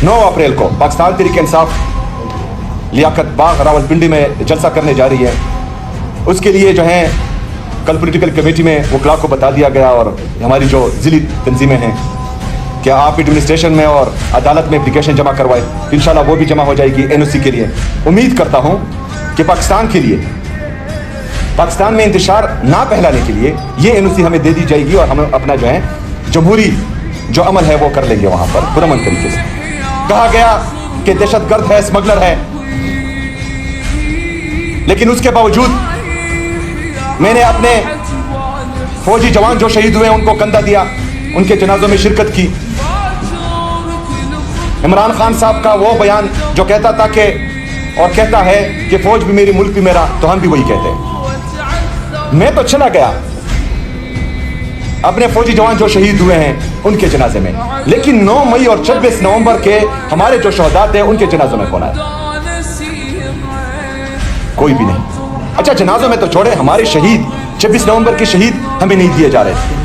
9 अप्रैल को पाकिस्तान तहरीक इंसाफ लियाकत बाग रावलपिंडी में जलसा करने जा रही है। उसके लिए जो है कल पॉलिटिकल कमेटी में वो क्लाक को बता दिया गया और हमारी जो ज़िली तंजीमें हैं कि आप एडमिनिस्ट्रेशन में और अदालत में एप्लीकेशन जमा करवाए, तो इंशाल्लाह वो भी जमा हो जाएगी NOC के लिए। उम्मीद करता हूँ कि पाकिस्तान के लिए, पाकिस्तान में इंतशार ना फैलाने के लिए ये NOC हमें दे दी जाएगी और हम अपना जो है जमहूरी जो अमल है वो कर लेंगे वहाँ पर पुरअमन तरीके से। कहा गया कि दहशतगर्द है, स्मगलर है, लेकिन उसके बावजूद मैंने अपने फौजी जवान जो शहीद हुए उनको कंधा दिया, उनके जनाजों में शिरकत की। इमरान खान साहब का वो बयान जो कहता था कि और कहता है कि फौज भी मेरी, मुल्क भी मेरा, तो हम भी वही कहते हैं। मैं तो चला गया अपने फौजी जवान जो शहीद हुए हैं उनके जनाजे में, लेकिन 9 मई और 26 नवंबर के हमारे जो शहदा थे उनके जनाजों में कौन आया? कोई भी नहीं। अच्छा, जनाजों में तो छोड़े, हमारे शहीद 26 नवंबर के शहीद हमें नहीं दिए जा रहे थे।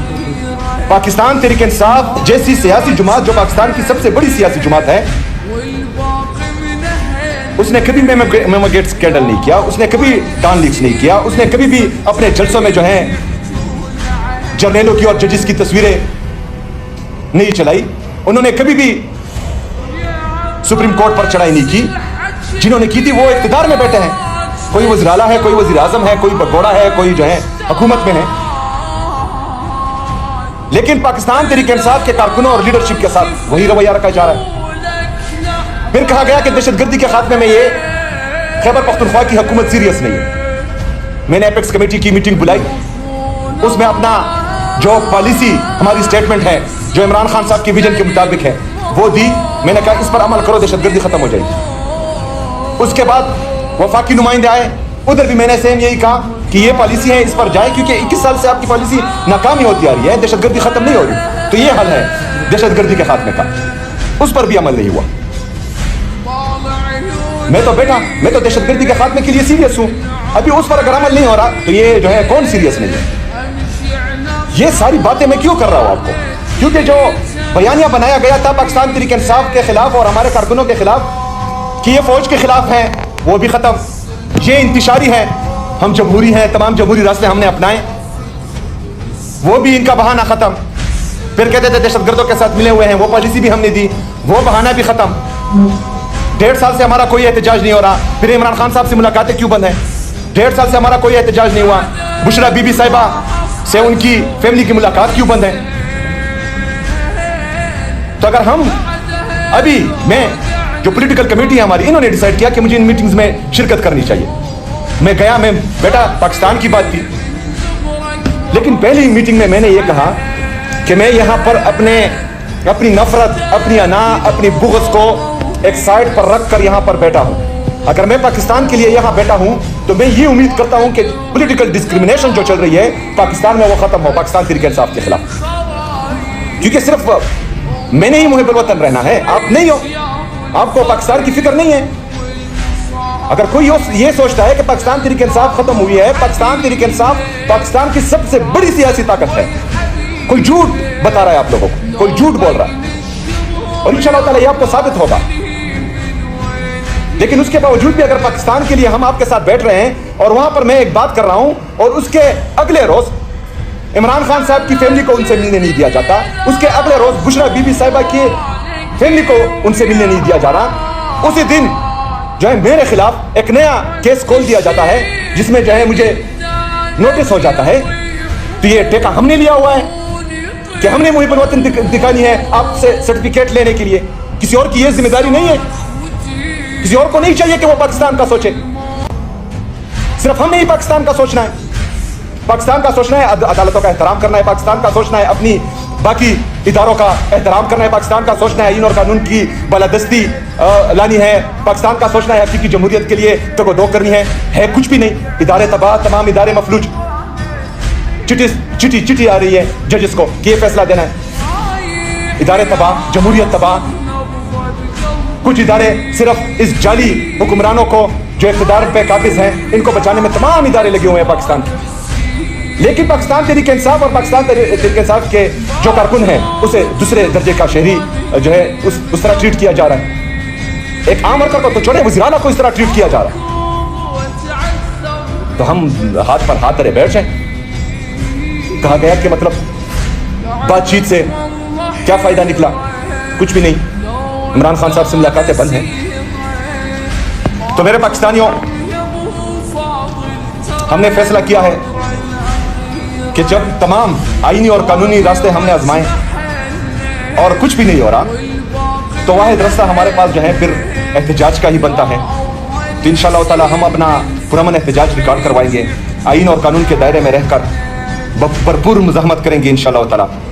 पाकिस्तान तहरीक इंसाफ जैसी सियासी जुमात जो पाकिस्तान की सबसे बड़ी सियासी जुमात है, उसने कभी मेमोगेट स्कैंडल नहीं किया, उसने कभी डॉन लीक्स नहीं किया, उसने कभी भी अपने जलसों में जो है जर्नलों की और जजेस की तस्वीरें नहीं चलाई। उन्होंने कभी भी सुप्रीम कोर्ट पर चढ़ाई नहीं की। जिन्होंने की थी वो इख्तिदार में बैठे हैं, कोई वज़ीर आला है, कोई वज़ीर आज़म है, कोई बगोड़ा है, कोई जो है हुकूमत में है। लेकिन पाकिस्तान तहरीक इंसाफ के कारकुनों और लीडरशिप के साथ वही रवैया रखा जा रहा है। फिर कहा गया कि दहशतगर्दी के खात्मे में ये खैबर पख्तूनख्वा की हुकूमत सीरियस नहीं है। मैंने एपेक्स कमेटी की मीटिंग बुलाई, उसमें अपना जो पॉलिसी हमारी स्टेटमेंट है जो इमरान खान साहब की विजन के मुताबिक है वो दी। मैंने कहा इस पर अमल करो, दहशतगर्दी खत्म हो जाएगी। उसके बाद वफाकी नुमाइंदे आए, उधर भी मैंने सेम यही कहा कि ये पॉलिसी है, इस पर जाए, क्योंकि 21 साल से आपकी पॉलिसी नाकामी होती आ रही है, दहशतगर्दी खत्म नहीं हो रही, तो ये हल है दहशतगर्दी के खात्मे का। उस पर भी अमल नहीं हुआ। मैं तो दहशतगर्दी के खात्मे के लिए सीरियस हूं, अभी उस पर अगर अमल नहीं हो रहा तो ये जो है कौन सीरियस नहीं है? ये सारी बातें मैं क्यों कर रहा हूं आपको? क्योंकि जो बयानिया बनाया गया था पाकिस्तान तहरीक इंसाफ के खिलाफ और हमारे कारकुनों के खिलाफ कि ये फौज के खिलाफ है, वो भी खत्म। ये इंतशारी है, हम जमहूरी हैं, तमाम जमहूरी रास्ते हमने अपनाए, वो भी इनका बहाना खत्म। फिर कहते थे दहशतगर्दों के साथ मिले हुए हैं, वो पॉलिसी भी हमने दी, वो बहाना भी खत्म। 1.5 साल से हमारा कोई एहतजाज नहीं हो रहा। फिर इमरान खान साहब से मुलाकातें क्यों बंद है? 1.5 साल से हमारा कोई एहतजाज नहीं हुआ। बुशरा बीबी साहिबा से उनकी फैमिली की मुलाकात क्यों बंद है? तो अगर हम अभी, मैं जो पॉलिटिकल कमेटी है हमारी, इन्होंने डिसाइड किया कि मुझे इन मीटिंग्स में शिरकत करनी चाहिए। मैं गया, मैं बेटा पाकिस्तान की बात थी, लेकिन पहली मीटिंग में मैंने ये कहा कि मैं यहाँ पर अपनी नफरत, अपनी अना, अपनी बुग़्ज़ को एक साइड पर रख कर यहाँ पर बैठा हूँ। अगर मैं पाकिस्तान के लिए यहाँ बैठा हूँ तो मैं ये उम्मीद करता हूँ कि पॉलिटिकल डिस्क्रिमिनेशन जो चल रही है पाकिस्तान में वो खत्म हो, पाकिस्तान तहरीक इंसाफ के खिलाफ। क्योंकि सिर्फ मैंने ही मुहिब्बुल वतन रहना है, आप नहीं हो, आपको पाकिस्तान की फिक्र नहीं है। अगर कोई ये सोचता है कि पाकिस्तान तहरीक इंसाफ खत्म हुई है, पाकिस्तान तहरीक इंसाफ पाकिस्तान की सबसे बड़ी सियासी ताकत है। कोई झूठ बता रहा है आप लोगों को, कोई झूठ बोल रहा है और इंशाअल्लाह ताला ये आपको साबित होगा। लेकिन उसके बावजूद भी अगर पाकिस्तान के लिए हम आपके साथ बैठ रहे हैं और वहां पर मैं एक बात कर रहा हूं और उसके अगले रोज इमरान खान साहब की फैमिली को उनसे मिलने नहीं दिया जाता, उसके अगले रोज बुशरा बीबी साहिबा की फैमिली को उनसे मिलने नहीं दिया जा रहा, उसी दिन जो है मेरे खिलाफ एक नया केस खोल दिया जाता है जिसमें जो है मुझे नोटिस हो जाता है। तो ये टेका हमने लिया हुआ है कि हमने मुहिब्बुल वतन दिखानी है आपसे सर्टिफिकेट लेने के लिए, किसी और की ये जिम्मेदारी नहीं है। किसी और को नहीं चाहिए कि वो पाकिस्तान का सोचे, सिर्फ हमने ही पाकिस्तान का सोचना है। पाकिस्तान का सोचना है अदालतों का एहतराम करना है, पाकिस्तान का सोचना है अपनी बाकी इदारों का एहतराम करना है, पाकिस्तान का सोचना है आईन और कानून की बालादस्ती लानी है, पाकिस्तान का सोचना है हकीकी जमहूरियत के लिए तगो-दो करनी है कुछ भी नहीं। इदारे तबाह, तमाम इदारे मफलूज। चिट्ठी आ रही है जजेस को कि ये फैसला देना है। इदारे तबाह, जमहूरियत तबाह। कुछ इदारे सिर्फ इस जाली हुक्मरानों को जो इख्तिदार पे काबिज हैं इनको बचाने में तमाम इदारे लगे हुए हैं पाकिस्तान के। لیکن پاکستان تحریک انصاف اور پاکستان تحریک انصاف کے جو کارکن ہیں اسے دوسرے درجے کا شہری جو ہے اس طرح ٹریٹ کیا جا رہا ہے. ایک عام ورکر کو تو چھوڑے, وزیر اعلیٰ کو اس طرح ٹریٹ کیا جا رہا ہے. تو ہم ہاتھ پر ہاتھ دھرے بیٹھ جائیں. کہا گیا کہ مطلب بات چیت سے کیا فائدہ نکلا؟ کچھ بھی نہیں. عمران خان صاحب سے ملاقاتیں بند ہیں. تو میرے پاکستانیوں, ہم نے فیصلہ کیا ہے کہ جب تمام آئینی اور قانونی راستے ہم نے آزمائے اور کچھ بھی نہیں ہو رہا, تو واحد راستہ ہمارے پاس جو ہے پھر احتجاج کا ہی بنتا ہے. تو انشاءاللہ تعالی ہم اپنا پرامن احتجاج ریکارڈ کروائیں گے, آئین اور قانون کے دائرے میں رہ کر بھرپور مزاحمت کریں گے انشاءاللہ تعالی.